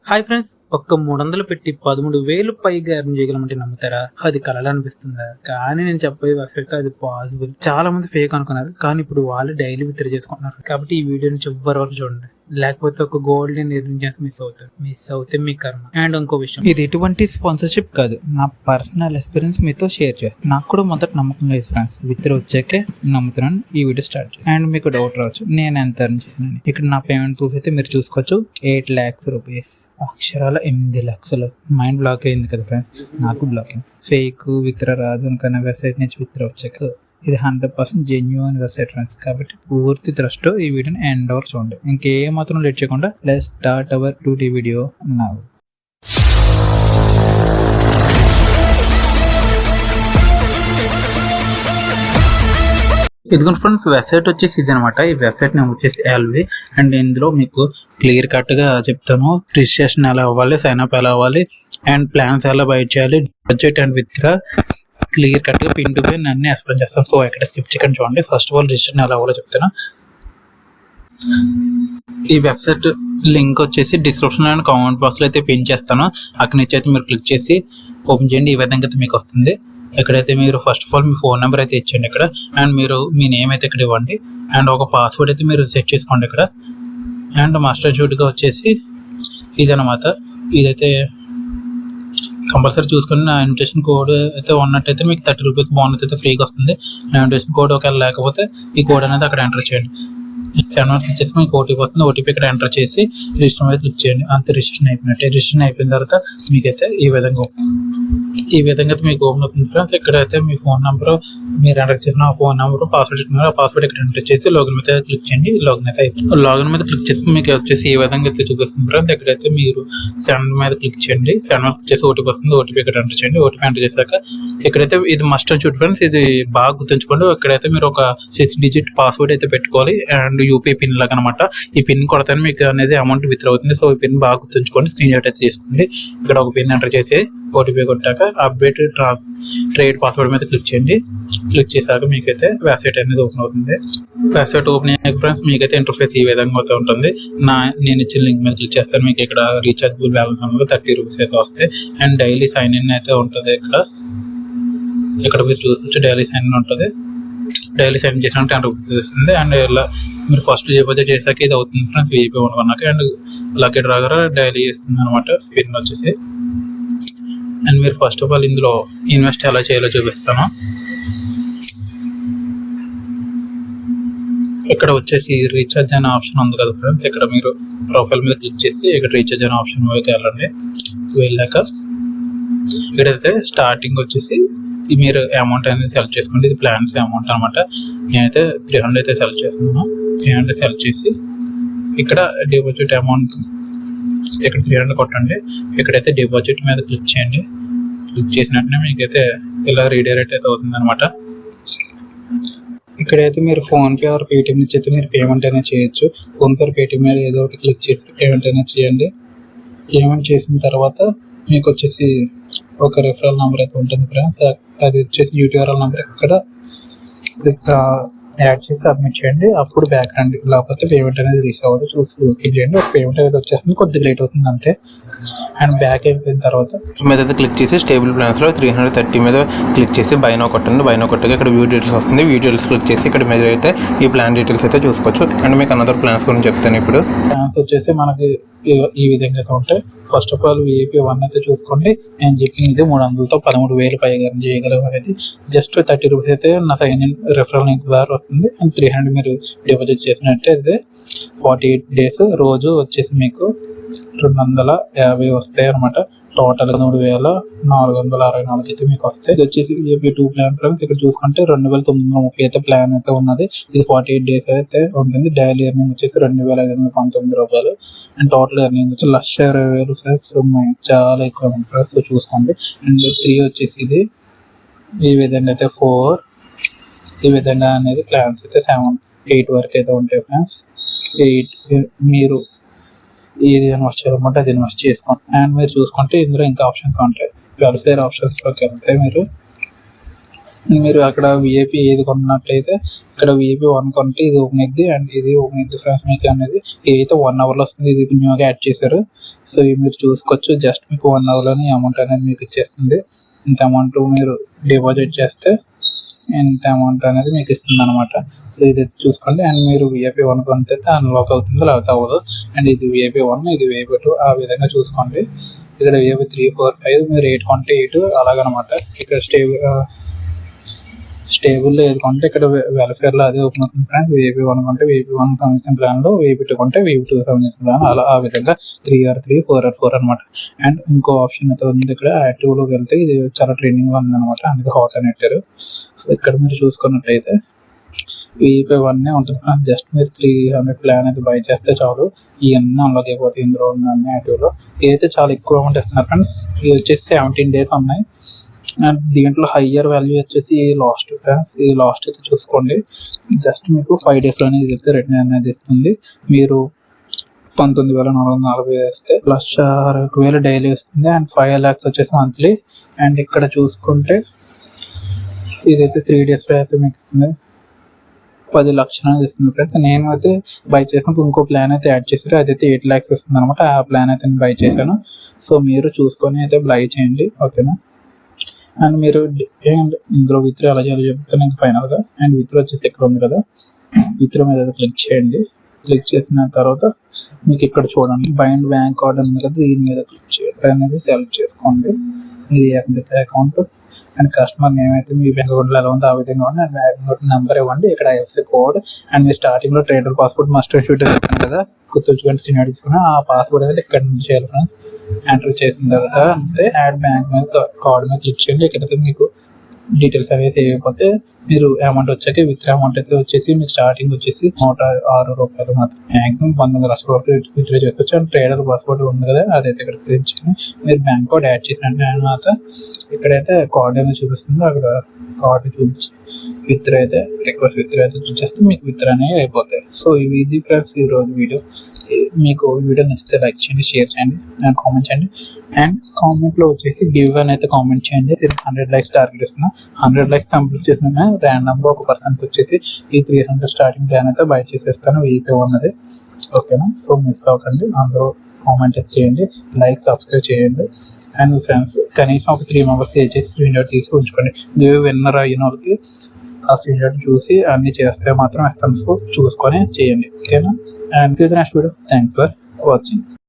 Hi friends, ఒక్క 300 పెట్టి 13,000 పైగా ఎర్న్ చేయగలమంటే నమ్ముతారా? అది కలలా అనిపిస్తుందా? కానీ నేను చెప్పే వెబ్సైట్ అది పాసిబుల్. చాలా మంది ఫేక్ అనుకున్నారు, కానీ ఇప్పుడు వాళ్ళు డైలీ విత్డ్రా చేసుకుంటున్నారు. కాబట్టి ఈ వీడియోని చివరి వరకు చూడండి, లేకపోతే ఒక గోల్డెన్ ఎర్నింగ్ ఛాన్స్ మిస్ అవుతే మీ కర్మ. అండ్ ఇంకో విషయం, ఇది ఎటువంటి స్పాన్సర్షిప్ కాదు, నా పర్సనల్ ఎక్స్పీరియన్స్ మీతో షేర్ చేస్తాను. నాకు కూడా మొదట నమ్మకం లేదు ఫ్రెండ్స్, విత్డ్రా వచ్చాకే నమ్ముతున్నాను. ఈ వీడియో స్టార్ట్ చేస్తాను. అండ్ మీకు డౌట్ రావచ్చు, నేను ఎంత ఎర్న్ చేశాను. ఇక్కడ నా పేమెంట్ ప్రూఫ్ అయితే మీరు చూసుకోవచ్చు. 8 lakhs రూపీస్, అక్షరాల 8 లక్షలు. మైండ్ బ్లాక్ అయింది కదా ఫ్రెండ్స్, నాకు బ్లాకింగ్. ఫేక్ విత్డ్రా రాదు అనుకున్న వెబ్సైట్ నుంచి విత్డ్రా వచ్చాక ఇది 100% జెన్యూన్ వెబ్సైట్ ఫ్రెండ్స్. కాబట్టి పూర్తి ట్రస్ట్ ఈ వీడియోని ఎండ్ వరకు చూడండి. ఇంకేమాత్రం లేట్ చేయకుండా let's start our 2D video now. ఇదిగోండి ఫ్రెండ్స్, వెబ్సైట్ వచ్చేసి ఇది అనమాట. ఈ వెబ్సైట్ నేమ్ వచ్చేసి ఎల్వి. అండ్ ఇందులో మీకు క్లియర్ కట్ గా చెప్తాను, రిజిస్ట్రేషన్ ఎలా అవ్వాలి, సైన్ అప్ ఎలా అవ్వాలి, అండ్ ప్లాన్స్ ఎలా బై చేయాలి, budget and withdraw clear cut గా పిన్ టు పిన్ అన్ని ఎక్స్ప్లెయిన్ చేస్తాను. సో ఎక్కడ స్కిప్ చేయకుండా చూడండి. ఫస్ట్ ఆఫ్ ఆల్ రిజిస్ట్రేషన్ ఎలా అవ్వాలో చెప్తాను. ఈ వెబ్సైట్ లింక్ వచ్చేసి డిస్క్రిప్షన్ అండ్ కామెంట్ బాక్స్ లో అయితే పిన్ చేస్తాను. అక్కడి నుంచి అయితే మీరు క్లిక్ చేసి ఓపెన్ చేయండి. ఈ విధంగా అయితే మీకు వస్తుంది. ఇక్కడైతే మీరు first of all me phone number అయితే ఇచ్చండి ఇక్కడ, అండ్ మీరు మీ నేమ్ అయితే ఇక్కడ ఇవ్వండి, అండ్ ఒక పాస్వర్డ్ అయితే మీరు సెట్ చేసుకోండి ఇక్కడ. అండ్ మాస్టర్ షూట్గా వచ్చేసి ఇదనమాట. ఇదైతే కంపల్సరీ చూసుకుని నా ఇన్విటేషన్ కోడ్ అయితే ఉన్నట్టయితే మీకు 30 రూపీస్ బోనస్ అయితే ఫ్రీగా వస్తుంది. నా ఇన్విటేషన్ కోడ్ ఒకవేళ లేకపోతే ఈ కోడ్ అనేది అక్కడ ఎంటర్ చేయండి. 7 క్లిక్ చేసి మీకు ఓటీపీ వస్తుంది. ఓటీపీ ఇక్కడ ఎంటర్ చేసి రిజిస్టర్ మీద క్లిక్ చేయండి. అంతే, రిజిస్ట్రేషన్ అయిపోయినట్టే. రిజిస్ట్రేషన్ అయిపోయిన తర్వాత మీకైతే ఈ విధంగా అయితే మీకు ఓపెన్ అవుతుంది ఫ్రెండ్స్. ఇక్కడైతే మీ ఫోన్ నెంబర్ మీరు ఎంటర్ చేసిన ఫోన్ నెంబర్, పాస్వర్డ్ ఇస్తున్నారు. ఆ పాస్వర్డ్ ఇక్కడ ఎంటర్ చేసి లాగిన్ మీద క్లిక్ చేయండి. లాగిన్ మీద క్లిక్ చేసి మీకు వచ్చేసి ఈ విధంగా అయితే చూపిస్తుంది ఫ్రెండ్స్. ఇక్కడైతే మీరు సెండ్ మీద క్లిక్ చేయండి. సెండ్ మీద క్లిక్ చేసి ఓటీపీ వస్తుంది. ఓటీపీ ఇక్కడ ఎంటర్ చేయండి. ఓటీపీ ఎంటర్ చేశాక ఇక్కడైతే ఇది మస్ట్ అని చూడండి ఫ్రెండ్స్. ఇది బాగా గుర్తుంచుకోండి. ఇక్కడైతే మీరు ఒక 6 digit పాస్వర్డ్ అయితే పెట్టుకోవాలి. అండ్ యూపీఐ పిన్ లాగా అనమాట. ఈ పిన్ కొడతానే మీకు అనేది అమౌంట్ విత్డ్రా అవుతుంది. సో ఈ పిన్ బాగా గుర్తుంచుకోండి. స్క్రీన్ షాట్ అయితే తీసుకోండి. ఇక్కడ ఒక పిన్ ఎంటర్ చేసి ఓటీపీ కొట్టాక అప్డేట్ ట్రేడ్ పాస్వర్డ్ మీద క్లిక్ చేయండి. క్లిక్ చేశాక మీకైతే వెబ్సైట్ అనేది ఓపెన్ అవుతుంది. వెబ్సైట్ ఓపెన్ అయ్యాక ఫ్రెండ్స్ మీకైతే ఇంటర్ఫేస్ ఈ విధంగా అయితే ఉంటుంది. నేను ఇచ్చిన లింక్ మీద క్లిక్ చేస్తాను. మీకు ఇక్కడ రీఛార్జబుల్ బ్యాలెన్స్ అనేది 30 రూపీస్ అయితే వస్తాయి. అండ్ డైలీ సైన్ ఇన్ అయితే ఉంటుంది. ఇక్కడ మీరు చూసుకుంటే డైలీ సైన్ ఇన్ ఉంటుంది. డైలీ సైన్ చేసిన 10 రూపీస్ వస్తుంది. అండ్ ఇలా మీరు ఫస్ట్ డిపాజిట్ చేశాక ఇది అవుతుంది ఫ్రెండ్స్, వీపీ కొన్నాక. అండ్ లక్కీ డ్రా డైలీ ఇస్తుంది అనమాట స్పిన్ వచ్చేసి. అండ్ మీరు ఫస్ట్ ఆఫ్ ఆల్ ఇందులో ఇన్వెస్ట్ ఎలా చేయాలో చూపిస్తాను. ఇక్కడ వచ్చేసి రీఛార్జ్ అనే ఆప్షన్ ఉంది కదా ఫ్రెండ్స్. ఇక్కడ మీరు ప్రొఫైల్ మీద క్లిక్ చేసి ఇక్కడ రీఛార్జ్ అనే ఆప్షన్ వెళ్ళండి. వెళ్ళాక ఇక్కడైతే స్టార్టింగ్ వచ్చేసి మీరు అమౌంట్ అనేది సెలెక్ట్ చేసుకోండి. ఇది ప్లాన్స్ అమౌంట్ అనమాట. నేనైతే 300 అయితే సెలెక్ట్ చేస్తున్నాను. 300 సెలెక్ట్ చేసి ఇక్కడ డిపాజిట్ అమౌంట్ ఇక్కడ 300 కొట్టండి. ఇక్కడైతే డిపాజిట్ మీద క్లిక్ చేయండి. క్లిక్ చేసినట్టునే మీకైతే ఇలా రీడైరెక్ట్ అయితే అవుతుంది అనమాట. ఇక్కడైతే మీరు ఫోన్పే ఆర్ పేటిఎం నుంచి అయితే మీరు పేమెంట్ అనేది చేయొచ్చు. ఫోన్పే పేటిఎం మీద ఏదో ఒకటి క్లిక్ చేసి పేమెంట్ అనేది చేయండి. పేమెంట్ చేసిన తర్వాత మీకు వచ్చేసి ఒక రిఫరల్ నెంబర్ అయితే ఉంటుంది ఫ్రెండ్స్. అది వచ్చేసి యూటీఆర్ఎల్ నెంబర్ ఇక్కడ యాడ్ చేసి సబ్మిట్ చేయండి. అప్పుడు బ్యాక్ రండి, లేకపోతే పేమెంట్ అనేది రీసీవ్ అవ్వదు. చూసి ఓకే చేయండి. ఒక పేమెంట్ అనేది వచ్చేస్తుంది, కొద్దిగా లేట్ అవుతుంది అంతే. అండ్ బ్యాక్ అయిపోయిన తర్వాత మీద అయితే క్లిక్ చేసి స్టేబుల్ ప్లాన్స్ లో 330 మీద క్లిక్ చేసి బైనో కొట్టండి. బైనో కొట్టగా ఇక్కడ వ్యూ డీటెయిల్స్ వస్తుంది. వ్యూ డీటెయిల్స్ క్లిక్ చేసి ఇక్కడ మీద అయితే ఈ ప్లాన్ డీటెయిల్స్ అయితే చూసుకోవచ్చు. అండ్ మీకు అనదర్ ప్లాన్స్ గురించి చెప్తాను. ఇప్పుడు ప్లాన్స్ వచ్చేసి మనకి ఈ విధంగా అయితే ఉంటాయి. ఫస్ట్ ఆఫ్ ఆల్ VIP 1 అయితే చూసుకోండి. నేను చెప్పింది ఇది 300తో 13,000 పైగా చేయగలం అనేది. జస్ట్ 30 రూపీస్ అయితే నా సైన్ ఇన్ రిఫరల్ లింక్ ద్వారా వస్తుంది. అండ్ 300 మీరు డిపాజిట్ చేసినట్టే అయితే 48 days రోజు వచ్చేసి మీకు 250 వస్తాయి అనమాట. టోటల్ 3,464 అయితే మీకు వస్తాయి. ఇది వచ్చేసి VIP 2 ప్లాన్ ఫ్రెండ్స్. ఇక్కడ చూసుకుంటే 2,930 అయితే ప్లాన్ అయితే ఉన్నది. ఇది 48 days అయితే ఉంటుంది. డైలీ ఎర్నింగ్ వచ్చేసి 2,519 రూపాయలు. అండ్ టోటల్ ఎర్నింగ్ వచ్చి 1,20,000 ఫ్రెండ్స్. చాలా ఎక్కువ ఫ్రెండ్స్ చూసుకోండి. అండ్ 3 వచ్చేసి ఇది ఈ విధంగా అయితే 4 ఈ విధంగా అనేది ప్లాన్స్ అయితే 7, 8 వరకు అయితే ఉంటాయి ఫ్రెండ్స్. 8 మీరు ఇది ఇన్వెస్ట్ చేయాలన్నమాట, అది ఇన్వెస్ట్ చేసుకోండి. అండ్ మీరు చూసుకుంటే ఇందులో ఇంకా ఆప్షన్స్ ఉంటాయి. వెల్ఫేర్ ఆప్షన్స్లోకి వెళ్తే మీరు మీరు అక్కడ విఐపి ఏది కొన్నట్లయితే ఇక్కడ విఐపి 1 కొంటే ఇది ఓపెన్ అయింది అండ్ ఇది ఓపెన్ అయింది ఫ్రెండ్స్. మీకు అనేది ఏదైతే 1 అవర్లో వస్తుంది, ఇది న్యూగా యాడ్ చేశారు. సో ఇవి మీరు చూసుకోవచ్చు. జస్ట్ మీకు 1 అవర్లోనే అమౌంట్ అనేది మీకు ఇచ్చేస్తుంది. ఇంత అమౌంట్ మీరు డిపాజిట్ చేస్తే ఇంత అమౌంట్ అనేది మీకు ఇస్తుంది అనమాట. సో ఇదైతే చూసుకోండి. అండ్ మీరు విఐపి 1 కొంటే అన్లాక్ అవుతుంది, లేకపోతే అవ్వదు. అండ్ ఇది విఐపి 1, ఇది విఐపి 2 ఆ విధంగా చూసుకోండి. ఇక్కడ విఐపి 3, 4, 5 మీరు 8 కొంటే 8 అలాగనమాట. ఇక్కడ స్టేబుల్లో ఏది కొంటే ఇక్కడ వెల్ఫేర్లో అదే ఓపెన్ అవుతుంది ఫ్రెండ్స్. విఐపి 1 కొంటే విఐపి 1 సంబంధించిన ప్లాన్లో, విఐపి 2 కొంటే విఐపి 2 సంబంధించిన ప్లాన్, అలా ఆ విధంగా 3R3, 4R4 అనమాట. అండ్ ఇంకో ఆప్షన్ అయితే ఉంది ఇక్కడ యాక్టివ్లోకి వెళ్తే, ఇది చాలా ట్రెండింగ్లో ఉందన్నమాట, అందుకే హాట్ అని పెట్టారు. సో ఇక్కడ మీరు చూసుకున్నట్లయితే విఐపి 1 ఉంటుంది. జస్ట్ మీరు 300 ప్లాన్ అయితే బై చేస్తే చాలు, ఇవన్నీ అన్లాక్ అయిపోతాయి. ఇందులో ఉన్న అన్ని యాక్టివ్లో ఇదైతే చాలా ఎక్కువ అమౌంట్ ఇస్తున్నారు ఫ్రెండ్స్. ఇది వచ్చేసి 17 days ఉన్నాయి. అండ్ దీంట్లో హయ్యర్ వాల్యూ వచ్చేసి లాస్ట్ ఫ్రెండ్స్. ఈ లాస్ట్ అయితే చూసుకోండి. జస్ట్ మీకు 5 daysలోనే ఇది అయితే రిటర్న్ అనేది ఇస్తుంది. మీరు 19,440 వేస్తే 1,60,000 డైలీ వస్తుంది. అండ్ 5 lakhs వచ్చేసి మంత్లీ. అండ్ ఇక్కడ చూసుకుంటే ఇదైతే 3 daysలో అయితే మీకు ఇస్తుంది 10 లక్షలు అనేది ఇస్తుంది ఫ్రెండ్స్. నేను అయితే బై చేసినప్పుడు ఇంకో ప్లాన్ అయితే యాడ్ చేశారు, అదైతే 8 lakhs వస్తుంది అనమాట. ఆ ప్లాన్ అయితే నేను బై చేశాను. సో మీరు చూసుకొని అయితే బై చేయండి, ఓకేనా. అండ్ మీరు ఇందులో విత్డ్రా ఎలా చేయాలో చెప్తాను ఫైనల్గా. అండ్ విత్డ్రా వచ్చేసి ఇక్కడ ఉంది కదా, విత్డ్రా మీద క్లిక్ చేయండి. క్లిక్ చేసిన తర్వాత మీకు ఇక్కడ చూడండి బైండ్ బ్యాంక్ కార్డ్ ఉంది కదా, దీని మీద క్లిక్ చేయండి అనేది సెలెక్ట్ చేసుకోండి. ఇది ఎక్కడైతే అకౌంట్ అండ్ కస్టమర్ నేమ్ అయితే మీ బ్యాంక్ అకౌంట్లో ఎలా ఉందో ఆ విధంగా ఉంది. అండ్ బ్యాంక్ అకౌంట్ నెంబర్ ఇవ్వండి, ఇక్కడ ఐఎఫ్ఎస్సి కోడ్. అండ్ మీరు స్టార్టింగ్లో ట్రేడర్ పాస్పోర్ట్ మస్ట్ షూట్ చెప్పాను కదా, గుర్తుంచుకొని సినిమా తీసుకుని ఆ పాస్పోర్ట్ అనేది ఇక్కడ నుంచి చేయాలి ఫ్రెండ్స్. ఎంటర్ చేసిన తర్వాత అంటే యాడ్ బ్యాంక్ మీద కార్డ్ మీద క్లిక్ చేయండి. ఇక్కడైతే మీకు డీటెయిల్స్ అనేవి సేవ్ అయిపోతే మీరు అమౌంట్ వచ్చాక విత్డ్రా అమౌంట్ అయితే వచ్చేసి మీకు స్టార్టింగ్ వచ్చేసి 106 రూపాయలు మాత్రం, మ్యాక్సిమం 19 లక్షల వరకు విత్డ్రా చేసుకోవచ్చు. అండ్ ట్రేడర్ పాస్పోర్ట్ ఉంది కదా, అదైతే ఇక్కడ క్లిక్ చేయండి. మీరు బ్యాంక్ కార్డ్ యాడ్ చేసిన తర్వాత ఇక్కడైతే కార్డ్ అనేది చూపిస్తుంది, అక్కడ కార్డు చూపించి విత్డ్రా అయితే రిక్వెస్ట్ విత్డ్రా అయితే చూసేస్తే మీకు విత్డ్రా అనేవి అయిపోతాయి. సో ఇది ఫ్రెండ్స్ ఈరోజు వీడియో. మీకు వీడియో నచ్చితే లైక్ చేయండి, షేర్ చేయండి అండ్ కామెంట్ చేయండి. అండ్ కామెంట్లో వచ్చేసి గివ్ అని అయితే కామెంట్ చేయండి. 100 likes టార్గెట్ ఇస్తున్నా. 100 likes కంప్లీట్ చేసిన ర్యాండమ్గా ఒక పర్సన్కి వచ్చేసి ఈ 300 స్టార్టింగ్ ప్లాన్ అయితే బై చేసేస్తాను విఐపి 1 అది, ఓకేనా. సో మిస్ అవ్వకండి, అందరూ కామెంట్ అయితే చేయండి, లైక్ సబ్స్క్రైబ్ చేయండి. అండ్ మీ ఫ్రెండ్స్ కనీసం ఒక 3 members చేసి స్క్రీన్షాట్ తీసి ఉంచుకోండి. గివ్ విన్నర్ అయిన వాళ్ళకి ఆ స్క్రీన్షాట్ చూసి అన్ని చేస్తే మాత్రం ఇస్తాను. సో చూసుకొని చేయండి, ఓకేనా. And see the next video. Thanks for watching.